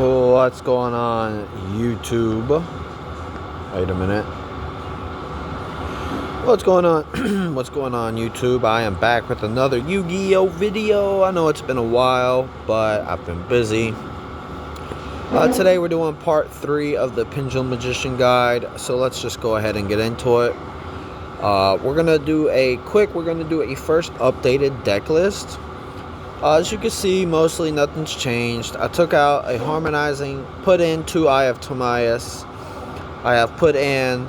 What's going on, YouTube? Wait a minute. What's going on? What's going on, YouTube? I am back with another Yu-Gi-Oh video. I know it's been a while, but I've been busy. Today we're doing part 3 of the Pendulum Magician guide, so let's just go ahead and get into it. We're gonna do a first updated deck list. As you can see, mostly nothing's changed. I took out a harmonizing, put in 2 Eye of Timaeus. I have put in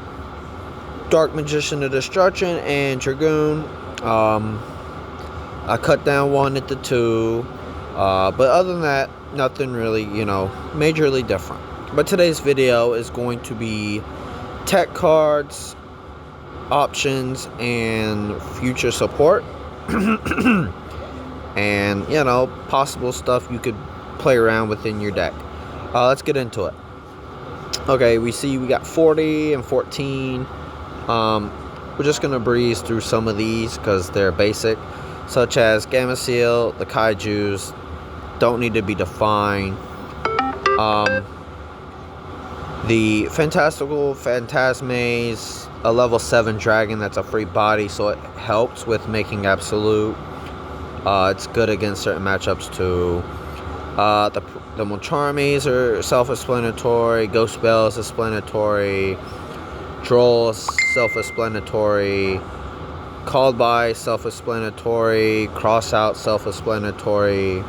Dark Magician of Destruction and Dragoon. I cut down 1 at the 2. But other than that, nothing really, majorly different. But today's video is going to be tech cards, options, and future support. And, possible stuff you could play around within your deck. Let's get into it. Okay, we got 40 and 14. We're just going to breeze through some of these because they're basic, such as Gamma Seal, the Kaijus, don't need to be defined. The Fantastical Phantasmes, a level 7 dragon that's a free body, so it helps with making absolute. It's good against certain matchups too. The Moncharmies are self-explanatory. Ghost Bell is explanatory. Droll is self-explanatory. Called by self-explanatory. Cross out self-explanatory.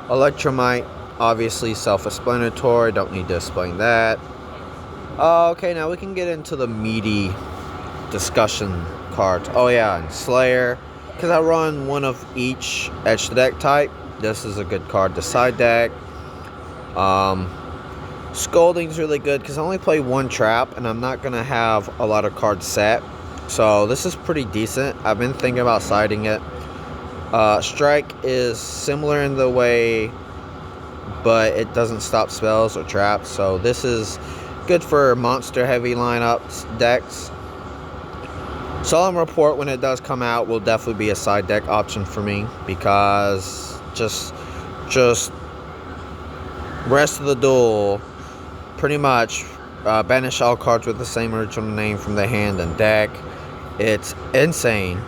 Electromite obviously self-explanatory. Don't need to explain that. Okay, now we can get into the meaty discussion cards. Oh yeah, and Slayer. Because I run one of each edge deck type, this is a good card to side deck. Scolding's really good because I only play 1 trap and I'm not going to have a lot of cards set. So this is pretty decent. I've been thinking about siding it. Strike is similar in the way, but it doesn't stop spells or traps. So this is good for monster heavy lineups, decks. Solemn Report, when it does come out, will definitely be a side deck option for me because just rest of the duel, pretty much banish all cards with the same original name from the hand and deck. It's insane.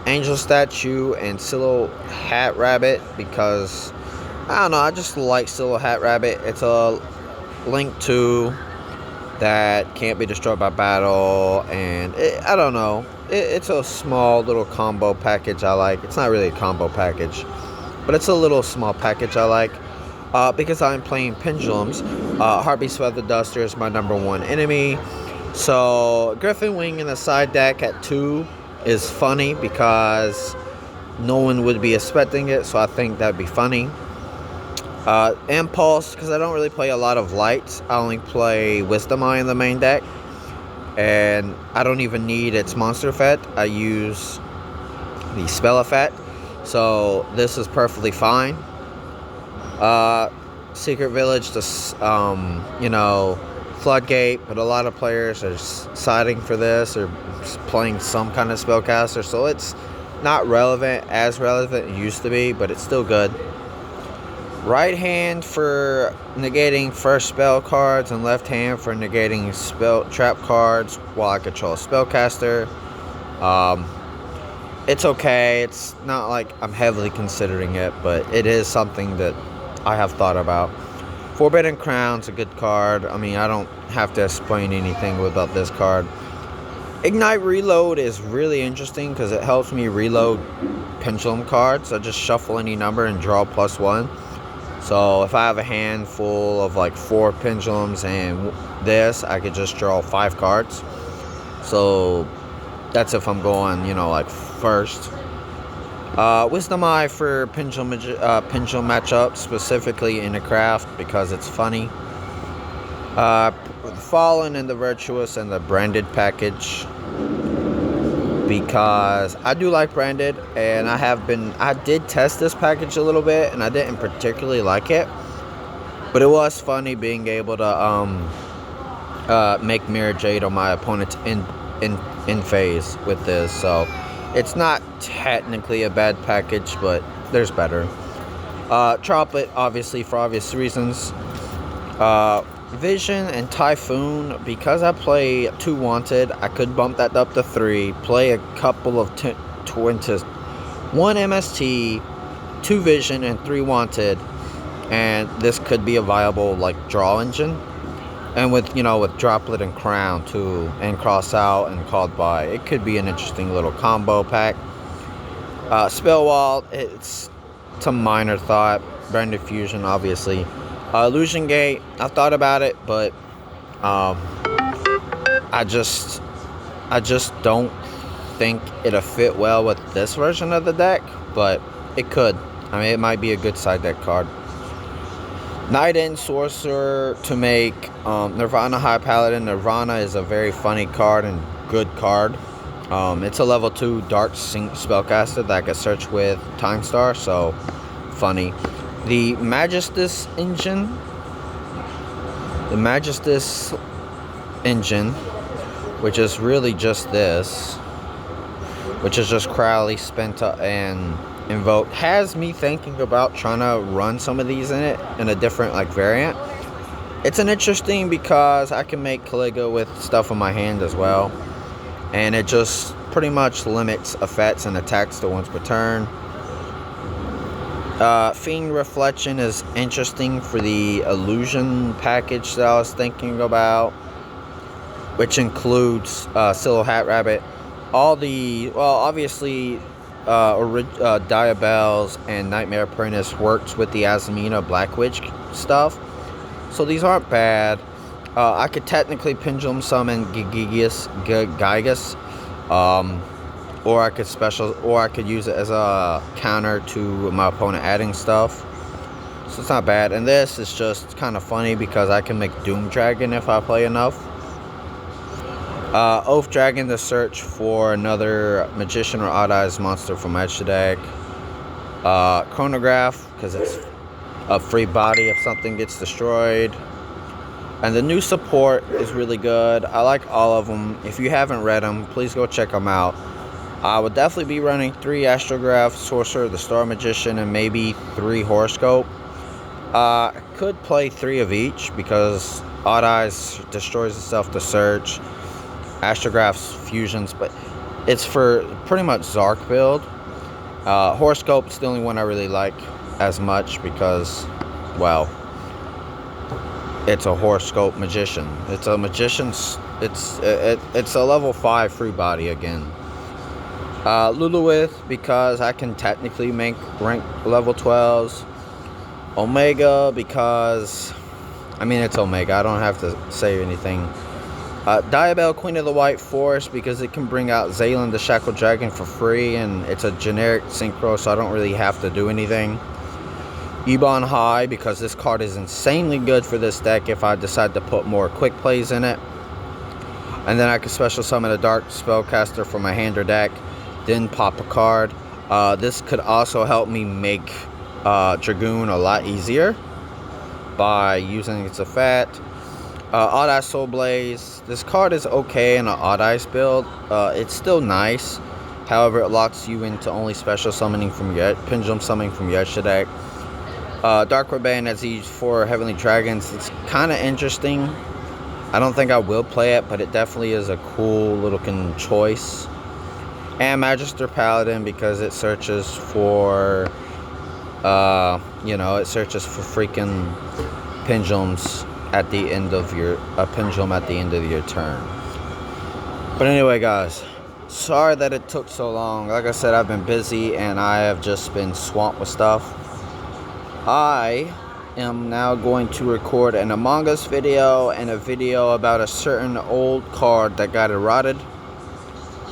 Angel Statue and Silo Hat Rabbit because I don't know, I just like Silo Hat Rabbit. It's a Link 2 that can't be destroyed by battle, and I don't know, it's a small little combo package I like. It's not really a combo package, but it's a little small package I like because I'm playing Pendulums. Heartbeat Feather Duster is my #1 enemy, so Griffin Wing in the side deck at 2 is funny because no one would be expecting it, so I think that'd be funny. Impulse, because I don't really play a lot of lights. I only play Wisdom Eye in the main deck, and I don't even need its monster effect. I use the spell effect, so this is perfectly fine. Secret Village, Floodgate, but a lot of players are siding for this or playing some kind of spellcaster, so it's not as relevant it used to be, but it's still good. Right hand for negating first spell cards and left hand for negating spell trap cards while I control a spellcaster. It's okay. It's not like I'm heavily considering it, but it is something that I have thought about. Forbidden Crown's a good card. I mean, I don't have to explain anything about this card. Ignite Reload is really interesting because it helps me reload Pendulum cards. I just shuffle any number and draw +1. So if I have a handful of like 4 Pendulums and this, I could just draw 5 cards. So that's if I'm going, first. Wisdom Eye for Pendulum matchup, specifically in the craft because it's funny. The Fallen and the Virtuous and the Branded package because I do like Branded, and I did test this package a little bit and I didn't particularly like it, but it was funny being able to make Mirror Jade on my opponent's in phase with this. So It's not technically a bad package, but there's better. Droplet, obviously, for obvious reasons. Vision and Typhoon, because I play 2 Wanted, I could bump that up to 3, play a couple of twins, 1 MST, 2 Vision, and 3 Wanted, and this could be a viable, like, draw engine. And with, with Droplet and Crown, too, and Cross Out and Called By, it could be an interesting little combo pack. Spell Wall, it's a minor thought. Brand Fusion, obviously. Illusion Gate, I've thought about it, but I just don't think it'll fit well with this version of the deck, but it could. I mean, it might be a good side deck card. Night End Sorcerer to make Nirvana High Paladin. Nirvana is a very funny card and good card. It's a level 2 Dark Sync spellcaster that I can search with Time Star, so funny. The Magistus engine, which is really just this, which is just Crowley, Spenta, and Invoke, has me thinking about trying to run some of these in it in a different variant. It's an interesting because I can make Caliga with stuff in my hand as well, and it just pretty much limits effects and attacks to once per turn. Fiend Reflection is interesting for the illusion package that I was thinking about, which includes Silo Hat Rabbit. All the, obviously, Diabells and Nightmare Apprentice works with the Azamina Black Witch stuff, so these aren't bad. I could technically Pendulum Summon Gygas, or I could use it as a counter to my opponent adding stuff. So it's not bad. And this is just kind of funny because I can make Doom Dragon if I play enough. Oath Dragon to search for another Magician or Odd Eyes monster from my extra deck. Chronograph, because it's a free body if something gets destroyed. And the new support is really good. I like all of them. If you haven't read them, please go check them out. I would definitely be running 3 Astrograph, Sorcerer, the Star Magician, and maybe 3 Horoscope. I could play 3 of each because Odd Eyes destroys itself to search. Astrograph's fusions, but it's for pretty much Zark build. Horoscope is the only one I really like as much because, well, it's a Horoscope Magician. It's a Magician's. It's a level 5 free body again. Luluith, because I can technically make rank level 12s. Omega, because, I mean, it's Omega. I don't have to say anything. Diabell, Queen of the White Forest, because it can bring out Zaylan the Shackled Dragon for free, and it's a generic synchro, so I don't really have to do anything. Ebon High, because this card is insanely good for this deck if I decide to put more quick plays in it. And then I can special summon a Dark Spellcaster from my hand or deck, then pop a card. This could also help me make Dragoon a lot easier by using its effect. Odd Eye Soul Blaze. This card is okay in an Odd Eyes build. It's still nice. However, it locks you into only special summoning from your Pendulum Summoning from your extra deck. Dark Rebellion as used for Heavenly Dragons. It's kind of interesting. I don't think I will play it, but it definitely is a cool looking choice. And Magister Paladin, because it searches for, it searches for freaking pendulums at the end of a pendulum at the end of your turn. But anyway, guys, sorry that it took so long. Like I said, I've been busy and I have just been swamped with stuff. I am now going to record an Among Us video and a video about a certain old card that got eroded.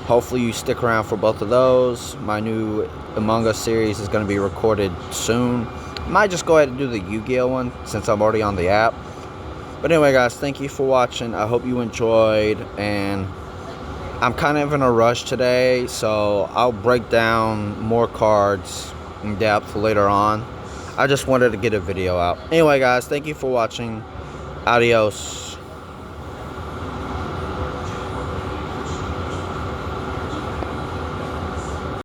Hopefully you stick around for both of those. My new Among Us series is going to be recorded soon. I might just go ahead and do the Yu-Gi-Oh one since I'm already on the app. But anyway, guys, thank you for watching. I hope you enjoyed, and I'm kind of in a rush today, so I'll break down more cards in depth later on. I just wanted to get a video out. Anyway, guys, thank you for watching. Adios.